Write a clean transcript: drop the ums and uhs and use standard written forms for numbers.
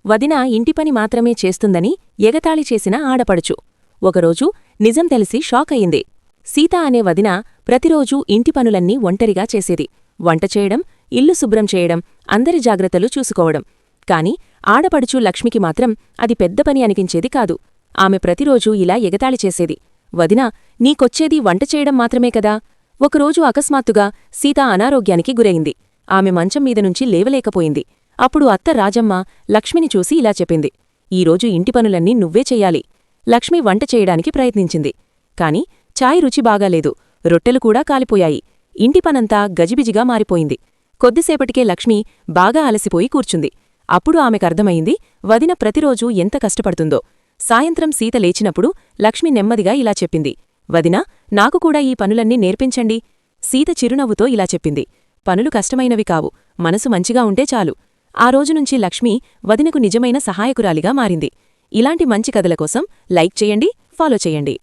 వదిన ఇంటిపని మాత్రమే చేస్తుందని ఎగతాళి చేసిన ఆడపడుచు. ఒకరోజు నిజం తెలిసి షాకయింది. సీత అనే వదిన ప్రతిరోజూ ఇంటి పనులన్నీ ఒంటరిగా చేసేది. వంట చేయడం, ఇల్లు శుభ్రం చేయడం, అందరి జాగ్రత్తలు చూసుకోవడం. కాని ఆడపడుచు లక్ష్మికి మాత్రం అది పెద్ద పని అనిపించేది కాదు. ఆమె ప్రతిరోజూ ఇలా ఎగతాళి చేసేది. వదినా, నీకొచ్చేది వంట చేయడం మాత్రమే కదా. ఒకరోజు అకస్మాత్తుగా సీత అనారోగ్యానికి గురయింది. ఆమె మంచం మీదనుంచి లేవలేకపోయింది. అప్పుడు అత్త రాజమ్మ లక్ష్మిని చూసి ఇలా చెప్పింది, ఈరోజు ఇంటి పనులన్నీ నువ్వే చెయ్యాలి. లక్ష్మి వంట చేయడానికి ప్రయత్నించింది. కాని చాయ్ రుచి బాగాలేదు, రొట్టెలు కూడా కాలిపోయాయి. ఇంటి పనంతా గజిబిజిగా మారిపోయింది. కొద్దిసేపటికే లక్ష్మి బాగా అలసిపోయి కూర్చుంది. అప్పుడు ఆమెకర్థమైంది వదిన ప్రతిరోజూ ఎంత కష్టపడుతుందో. సాయంత్రం సీత లేచినప్పుడు లక్ష్మి నెమ్మదిగా ఇలా చెప్పింది, వదినా, నాకు కూడా ఈ పనులన్నీ నేర్పించండి. సీత చిరునవ్వుతో ఇలా చెప్పింది, పనులు కష్టమైనవి కావు, మనసు మంచిగా ఉంటే చాలు. ఆ రోజునుంచి లక్ష్మి వదినకు నిజమైన సహాయకురాలిగా మారింది. ఇలాంటి మంచి కథల కోసం లైక్ చేయండి, ఫాలో చేయండి.